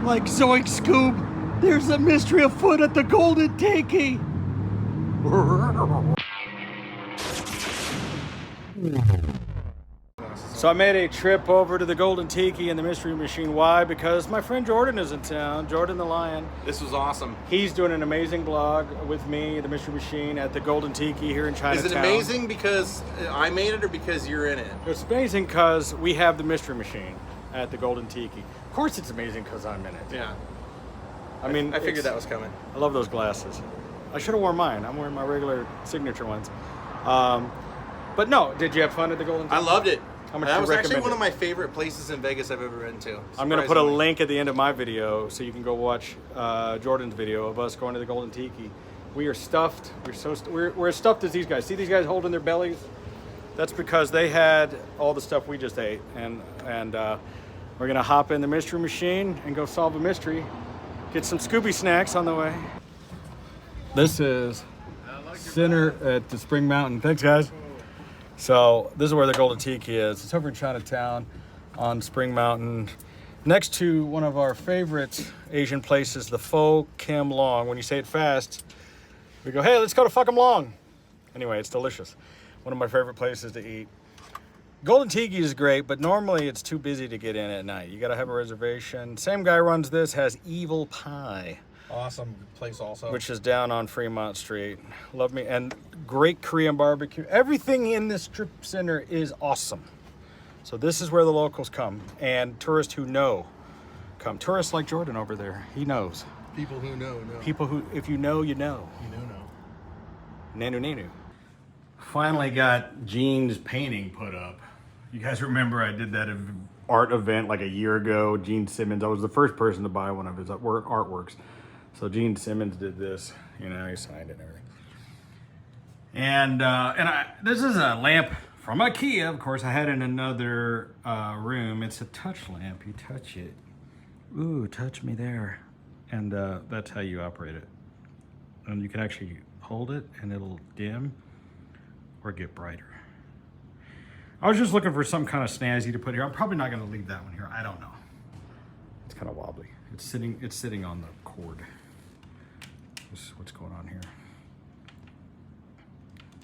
Like Zoink Scoob, there's a mystery afoot at the Golden Tiki. So I made a trip over to the Golden Tiki and the Mystery Machine. Why? Because my friend Jordan is in town, Jordan the Lion. This was awesome. He's doing an amazing vlog with me, the Mystery Machine, at the Golden Tiki here in Chinatown. Is it amazing because I made it or because you're in it? It's amazing because we have the Mystery Machine at the Golden Tiki. Of course it's amazing because I'm in it. Yeah. I mean, I figured that was coming. I love those glasses. I should have worn mine. I'm wearing my regular signature ones. But no, did you have fun at the Golden Tiki? I loved it. How much that you was actually recommend one it? of my favorite places in Vegas I've ever been to. I'm going to put a link at the end of my video so you can go watch Jordan's video of us going to the Golden Tiki. We are stuffed. We're as stuffed as these guys. See these guys holding their bellies? That's because they had all the stuff we just ate. And we're going to hop in the Mystery Machine and go solve a mystery. Get some Scooby snacks on the way. This is Center at the Spring Mountain. Thanks, guys. So this is where the Golden Tiki is. It's over in Chinatown on Spring Mountain, next to one of our favorite Asian places, the Pho Kim Long. When you say it fast, we go, hey, let's go to Pho Kim Long. Anyway, it's delicious. One of my favorite places to eat. Golden Tiki is great, but normally it's too busy to get in at night. You gotta have a reservation. Same guy runs this, has Evil Pie. Awesome place also. Which is down on Fremont Street. Love me. And great Korean barbecue. Everything in this strip center is awesome. So this is where the locals come. And tourists who know come. Tourists like Jordan over there. He knows. People who know. People who, if you know, you know. You know. Nanu nanu. Finally got Gene's painting put up. You guys remember I did that art event like a year ago. Gene Simmons. I was the first person to buy one of his artworks. So Gene Simmons did this, you know, he signed it and everything. And this is a lamp from IKEA. Of course, I had it in another room. It's a touch lamp. You touch it. Ooh, touch me there. And that's how you operate it. And you can actually hold it and it'll dim or get brighter. I was just looking for some kind of snazzy to put here. I'm probably not going to leave that one here. I don't know. It's kind of wobbly. It's sitting on the cord. What's going on here?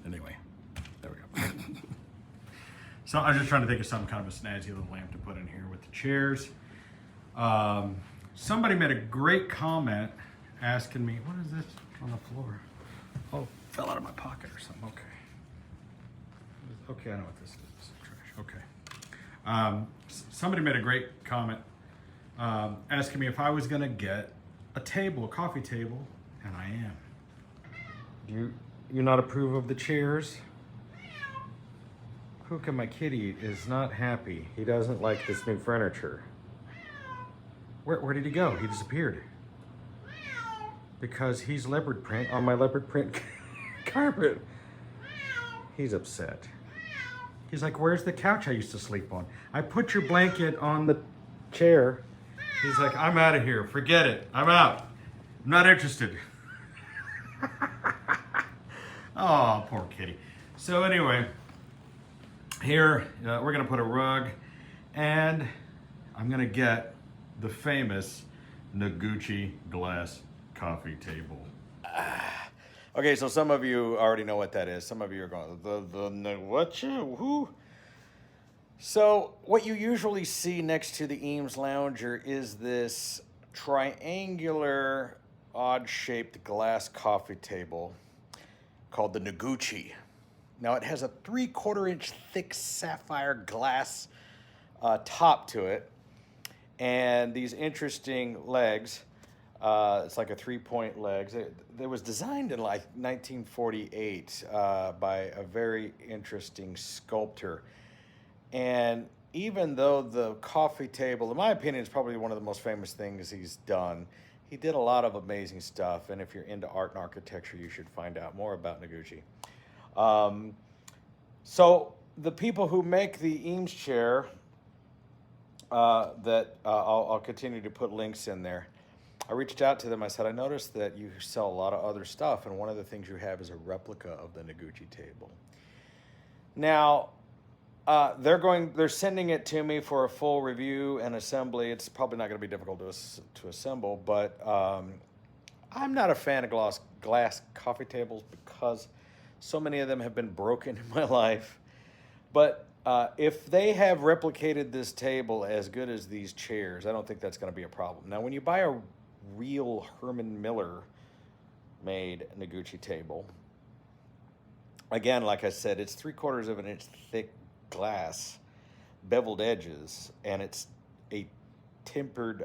Anyway, there we go. So I was just trying to think of some kind of a snazzy little lamp to put in here with the chairs. Somebody made a great comment asking me, what is this on the floor? Oh, fell out of my pocket or something. Okay. Okay, I know what this is. This is trash. Okay. Somebody made a great comment asking me if I was going to get a table, a coffee table, and I am. Do you not approve of the chairs? Puka, my kitty, is not happy. He doesn't like this new furniture. Where did he go? He disappeared. Because he's leopard print on my leopard print carpet. He's upset. He's like, where's the couch I used to sleep on? I put your blanket on the chair. He's like, I'm out of here. Forget it. I'm out. I'm not interested. Oh, poor kitty. So anyway, here we're gonna put a rug and I'm gonna get the famous Noguchi glass coffee table. Okay, so some of you already know what that is. Some of you are going, the Noguchi, who? So what you usually see next to the Eames Lounger is this triangular, odd-shaped glass coffee table called the Noguchi. Now it has a 3/4 inch thick sapphire glass top to it, and these interesting legs. It's like a 3-point legs. It was designed in like 1948 by a very interesting sculptor. And even though the coffee table, in my opinion, is probably one of the most famous things he's done, he did a lot of amazing stuff. And if you're into art and architecture, you should find out more about Noguchi. So the people who make the Eames chair, I'll continue to put links in there. I reached out to them. I said, I noticed that you sell a lot of other stuff, and one of the things you have is a replica of the Noguchi table. Now, They're sending it to me for a full review and assembly. It's probably not going to be difficult to assemble, but I'm not a fan of glass coffee tables because so many of them have been broken in my life. But if they have replicated this table as good as these chairs, I don't think that's going to be a problem. Now, when you buy a real Herman Miller made Noguchi table, again, like I said, it's 3/4 of an inch thick glass, beveled edges, and it's a tempered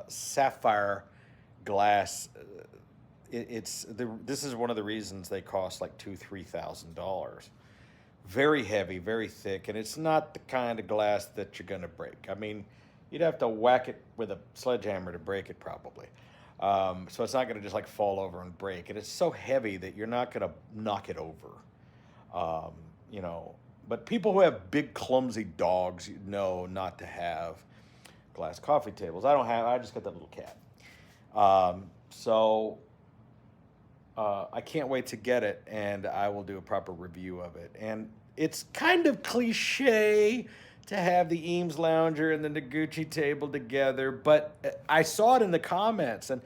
sapphire glass. This is one of the reasons they cost like $2,000-3,000. Very heavy, very thick, and it's not the kind of glass that you're gonna break. I mean, you'd have to whack it with a sledgehammer to break it probably. So it's not gonna just like fall over and break. And it's so heavy that you're not gonna knock it over. You know, but people who have big clumsy dogs know not to have glass coffee tables. I just got that little cat. I can't wait to get it, and I will do a proper review of it. And it's kind of cliche to have the Eames Lounger and the Noguchi table together, but I saw it in the comments, and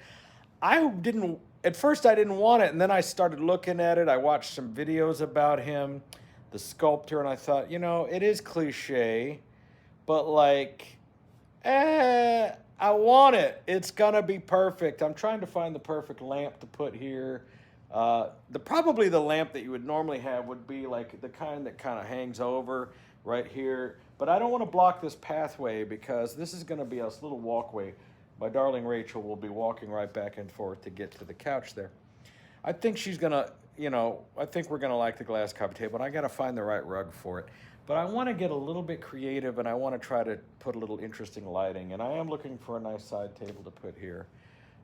at first I didn't want it, and then I started looking at it. I watched some videos about him, the sculptor, and I thought, you know, it is cliche, but like, I want it. It's gonna be perfect. I'm trying to find the perfect lamp to put here. Probably the lamp that you would normally have would be like the kind that kind of hangs over right here. But I don't want to block this pathway because this is going to be a little walkway. My darling Rachel will be walking right back and forth to get to the couch there. I think she's going to, you know, I think we're going to like the glass coffee table, and I got to find the right rug for it. But I want to get a little bit creative, and I want to try to put a little interesting lighting. And I am looking for a nice side table to put here.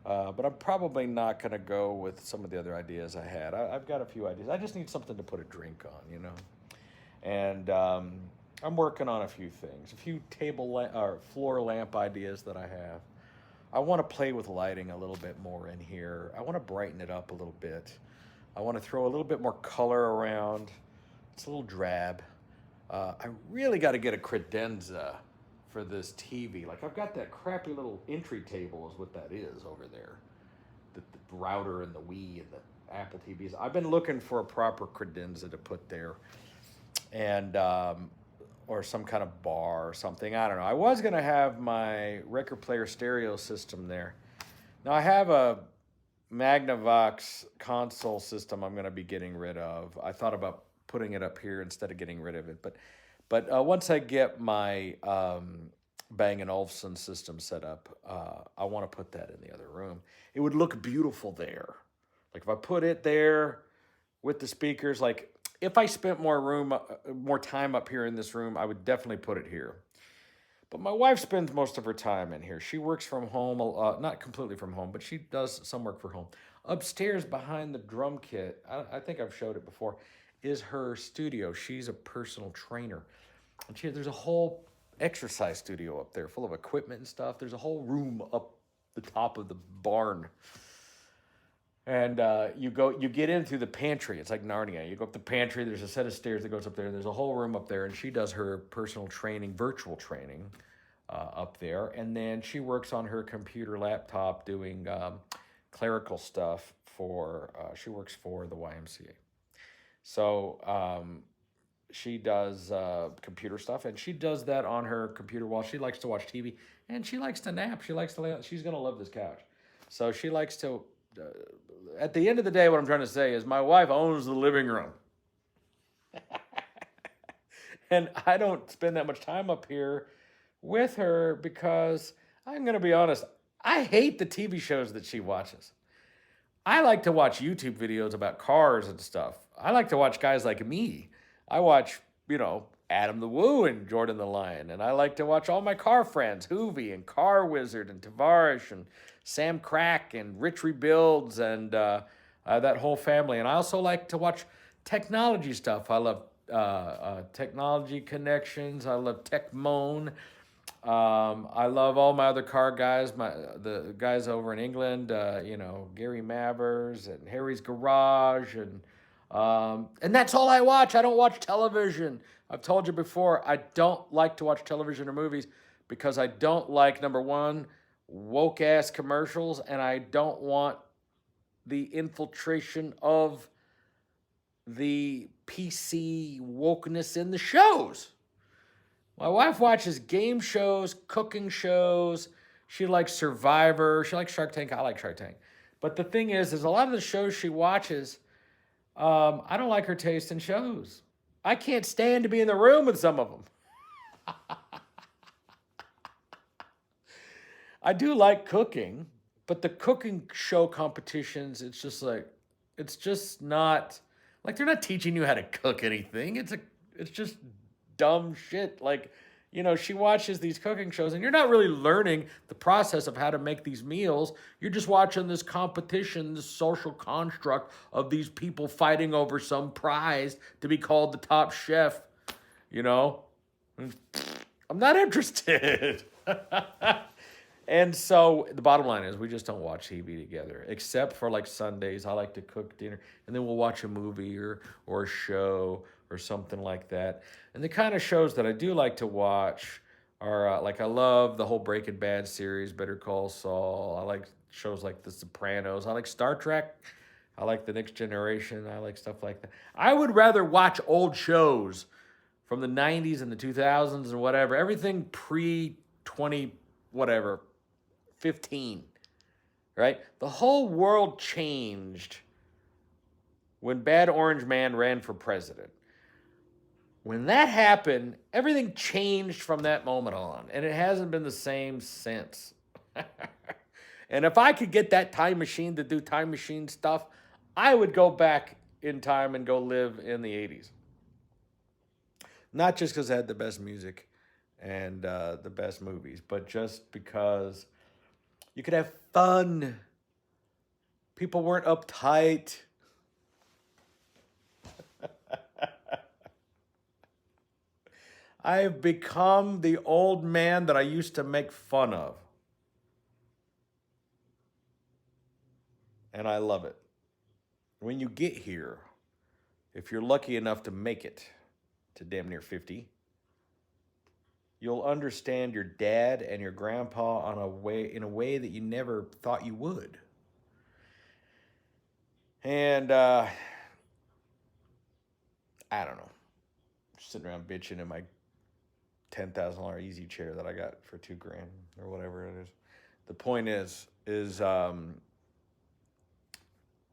But I'm probably not going to go with some of the other ideas I had. I've got a few ideas. I just need something to put a drink on, you know. And I'm working on a few things, a few or floor lamp ideas that I have. I want to play with lighting a little bit more in here. I want to brighten it up a little bit. I want to throw a little bit more color around. It's a little drab. I really got to get a credenza for this TV. Like, I've got that crappy little entry table is what that is over there. The router and the Wii and the Apple TVs. I've been looking for a proper credenza to put there. And, or some kind of bar or something. I don't know. I was going to have my record player stereo system there. Now, I have a Magnavox console system I'm going to be getting rid of. I thought about putting it up here instead of getting rid of it. But once I get my Bang & Olufsen system set up, I want to put that in the other room. It would look beautiful there. Like if I put it there with the speakers, like if I spent more time up here in this room, I would definitely put it here. But my wife spends most of her time in here. She works from home, not completely from home, but she does some work from home. Upstairs behind the drum kit, I think I've showed it before, is her studio. She's a personal trainer. And there's a whole exercise studio up there full of equipment and stuff. There's a whole room up the top of the barn. And you get in through the pantry. It's like Narnia. You go up the pantry, there's a set of stairs that goes up there, and there's a whole room up there, and she does her personal training, virtual training up there. And then she works on her computer laptop doing clerical stuff she works for the YMCA. So she does computer stuff, and she does that on her computer while she likes to watch TV, and she likes to nap. She likes to lay out. She's going to love this couch. So she likes to, at the end of the day, what I'm trying to say is my wife owns the living room. And I don't spend that much time up here with her because I'm going to be honest, I hate the TV shows that she watches. I like to watch YouTube videos about cars and stuff. I like to watch guys like me. I watch, Adam the Woo and Jordan the Lion. And I like to watch all my car friends, Hoovy and Car Wizard and Tavarish and Sam Crack and Rich Rebuilds and that whole family. And I also like to watch technology stuff. I love Technology Connections. I love Tech Moan. I love all my other car guys, the guys over in England, Gary Mavers and Harry's Garage and And that's all I watch. I don't watch television. I've told you before, I don't like to watch television or movies because I don't like, number one, woke ass commercials, and I don't want the infiltration of the PC wokeness in the shows. My wife watches game shows, cooking shows. She likes Survivor. She likes Shark Tank. I like Shark Tank. But the thing is a lot of the shows she watches, I don't like her taste in shows. I can't stand to be in the room with some of them. I do like cooking, but the cooking show competitions, it's just not like they're not teaching you how to cook anything. It's just dumb shit. Like, she watches these cooking shows and you're not really learning the process of how to make these meals. You're just watching this competition, this social construct of these people fighting over some prize to be called the top chef. I'm not interested. And so the bottom line is we just don't watch TV together, except for like Sundays. I like to cook dinner, and then we'll watch a movie or a show or something like that. And the kind of shows that I do like to watch are like I love the whole Breaking Bad series, Better Call Saul. I like shows like The Sopranos. I like Star Trek. I like The Next Generation. I like stuff like that. I would rather watch old shows from the 90s and the 2000s and whatever, everything pre-20 whatever, 15, right? The whole world changed when Bad Orange Man ran for president. When that happened, everything changed from that moment on, and it hasn't been the same since. And if I could get that time machine to do time machine stuff, I would go back in time and go live in the 80s. Not just because it had the best music and the best movies, but just because you could have fun. People weren't uptight. I've become the old man that I used to make fun of. And I love it. When you get here, if you're lucky enough to make it to damn near 50, you'll understand your dad and your grandpa in a way that you never thought you would. And I don't know. Just sitting around bitching in my $10,000 easy chair that I got for $2,000 or whatever it is. The point is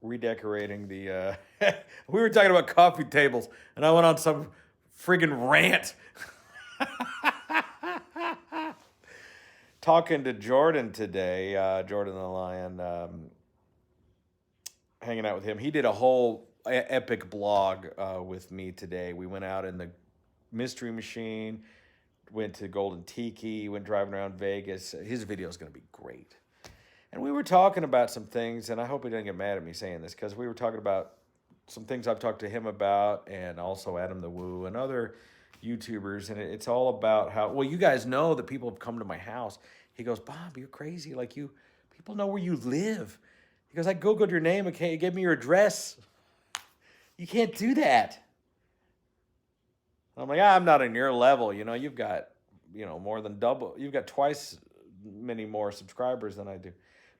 redecorating the. We were talking about coffee tables, and I went on some friggin' rant. Talking to Jordan today, Jordan the Lion, hanging out with him. He did a whole epic blog with me today. We went out in the Mystery Machine, went to Golden Tiki, went driving around Vegas. His video is going to be great. And we were talking about some things, and I hope he doesn't get mad at me saying this, because we were talking about some things I've talked to him about, and also Adam the Woo and other YouTubers, and it's all about how, well, you guys know that people have come to my house. He goes, Bob, you're crazy. Like, people know where you live. He goes, I Googled your name. Okay, you gave me your address. You can't do that. I'm like, I'm not on your level. You've got, more than double. You've got twice many more subscribers than I do.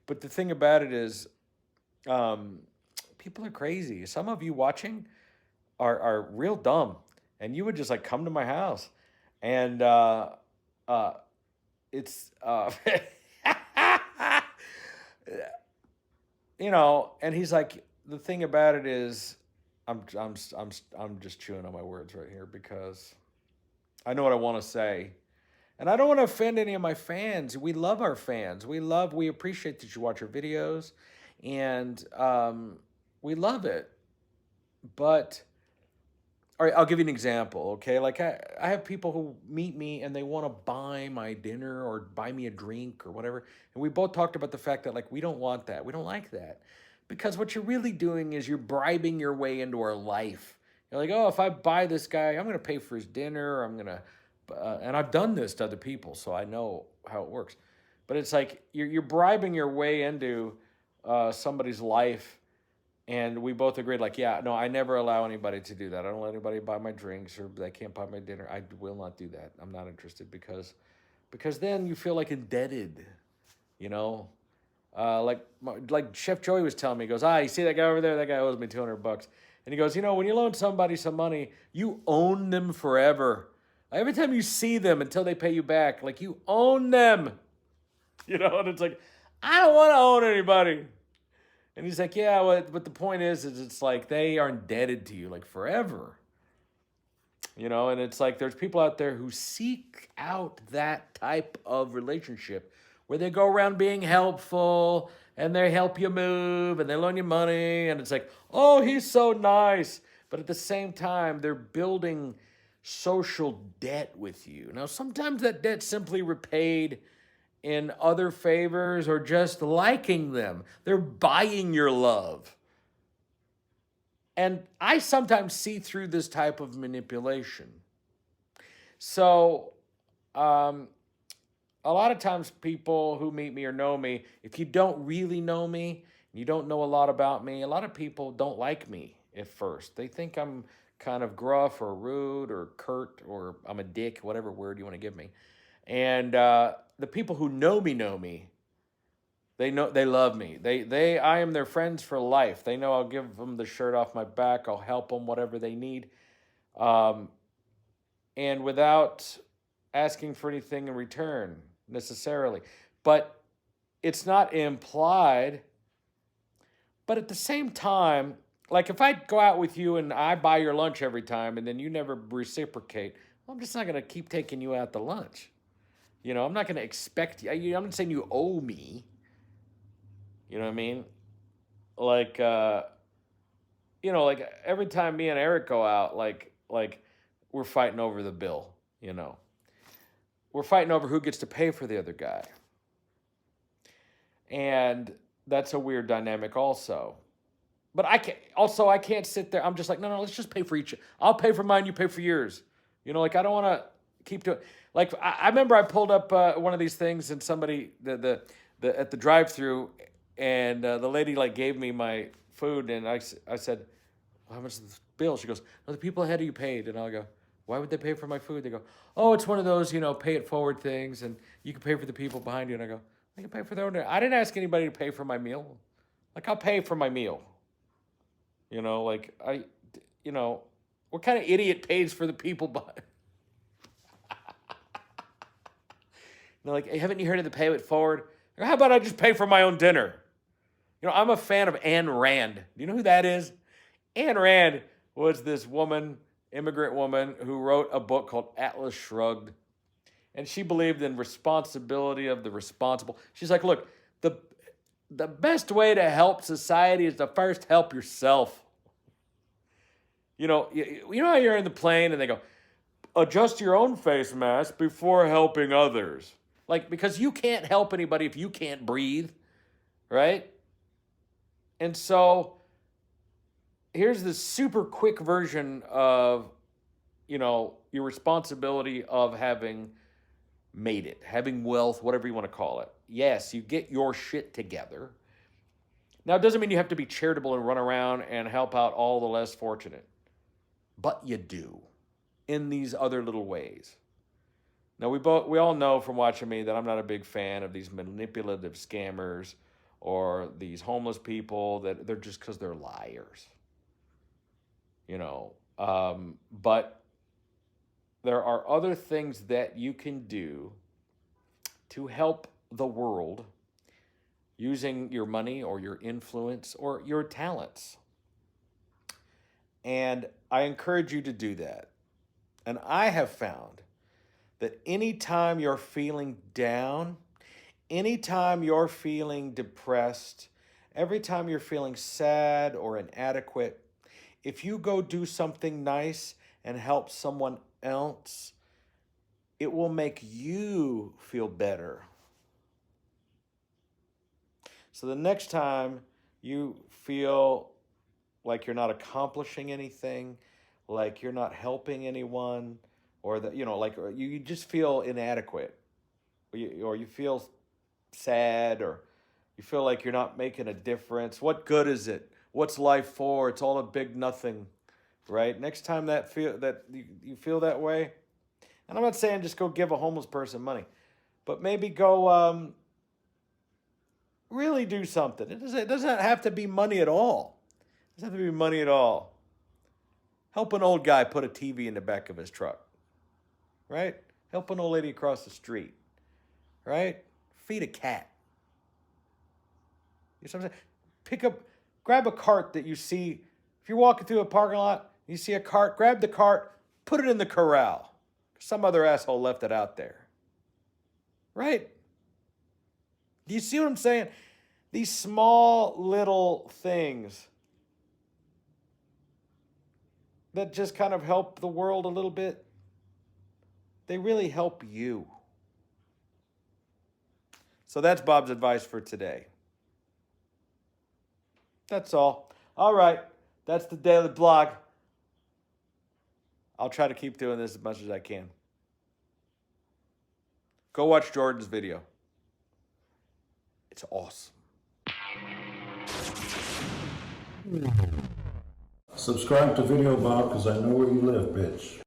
But the thing about it is, people are crazy. Some of you watching are real dumb. And you would just like come to my house, and it's and he's like, the thing about it is, I'm just chewing on my words right here because I know what I want to say, and I don't want to offend any of my fans. We love our fans. We appreciate that you watch our videos, and we love it, but. All right, I'll give you an example, okay? Like, I have people who meet me and they want to buy my dinner or buy me a drink or whatever. And we both talked about the fact that, like, we don't want that. We don't like that. Because what you're really doing is you're bribing your way into our life. You're like, oh, if I buy this guy, I'm going to pay for his dinner. I'm going to, and I've done this to other people, so I know how it works. But it's like you're bribing your way into somebody's life. And we both agreed, like, yeah, no, I never allow anybody to do that. I don't let anybody buy my drinks, or they can't buy my dinner. I will not do that. I'm not interested, because then you feel like indebted, you know. Like Chef Joey was telling me, he goes, you see that guy over there? That guy owes me $200. And he goes, when you loan somebody some money, you own them forever. Every time you see them until they pay you back, like, you own them. And it's like, I don't want to own anybody. And he's like, yeah, but the point is it's like they are indebted to you, like, forever. And it's like there's people out there who seek out that type of relationship where they go around being helpful and they help you move and they loan you money. And it's like, oh, he's so nice. But at the same time, they're building social debt with you. Now, sometimes that debt's simply repaid in other favors or just liking them. They're buying your love. And I sometimes see through this type of manipulation. So, a lot of times people who meet me or know me, if you don't really know me, you don't know a lot about me, a lot of people don't like me at first. They think I'm kind of gruff or rude or curt, or I'm a dick, whatever word you want to give me. And the people who know me, they love me. I am their friends for life. They know I'll give them the shirt off my back. I'll help them whatever they need, and without asking for anything in return necessarily. But it's not implied. But at the same time, like, if I go out with you and I buy your lunch every time and then you never reciprocate, well, I'm just not going to keep taking you out to lunch. I'm not going to expect you. I'm not saying you owe me. You know what I mean? Like, like every time me and Eric go out, like we're fighting over the bill, We're fighting over who gets to pay for the other guy. And that's a weird dynamic also. But I can't sit there. I'm just like, no, let's just pay for each. I'll pay for mine, you pay for yours. Like, I don't want to keep doing. Like, I remember I pulled up one of these things and somebody at the drive-through, and the lady like gave me my food, and I said, well, how much is the bill? She goes, no, the people ahead of you paid. And I go, why would they pay for my food? They go, oh, it's one of those, pay it forward things, and you can pay for the people behind you. And I go, I can pay for their own. I didn't ask anybody to pay for my meal. Like, I'll pay for my meal. What kind of idiot pays for the people behind? They're like, hey, haven't you heard of the pay it forward? Or how about I just pay for my own dinner? I'm a fan of Ayn Rand. Do you know who that is? Ayn Rand was this woman, immigrant woman, who wrote a book called Atlas Shrugged. And she believed in responsibility of the responsible. She's like, look, the best way to help society is to first help yourself. You know how you're in the plane and they go, adjust your own face mask before helping others. Like, because you can't help anybody if you can't breathe, right? And so here's the super quick version of, your responsibility of having made it, having wealth, whatever you want to call it. Yes, you get your shit together. Now, it doesn't mean you have to be charitable and run around and help out all the less fortunate. But you do in these other little ways. Now, we all know from watching me that I'm not a big fan of these manipulative scammers or these homeless people that they're just because they're liars. But there are other things that you can do to help the world using your money or your influence or your talents. And I encourage you to do that. And I have found that anytime you're feeling down, anytime you're feeling depressed, every time you're feeling sad or inadequate, if you go do something nice and help someone else, it will make you feel better. So the next time you feel like you're not accomplishing anything, like you're not helping anyone, or that like you just feel inadequate, or you feel sad, or you feel like you're not making a difference. What good is it? what's life for? It's all a big nothing, right? Next time that you feel that way, and I'm not saying just go give a homeless person money, but maybe go really do something. It doesn't have to be money at all. It doesn't have to be money at all. Help an old guy put a TV in the back of his truck, right? Help an old lady across the street, right? Feed a cat. You know what I'm saying? Grab a cart that you see. If you're walking through a parking lot, you see a cart, grab the cart, put it in the corral. Some other asshole left it out there. Right? Do you see what I'm saying? These small little things that just kind of help the world a little bit, they really help you. So that's Bob's advice for today. That's all. All right. That's the daily blog. I'll try to keep doing this as much as I can. Go watch Jordan's video. It's awesome. Subscribe to Videobob because I know where you live, bitch.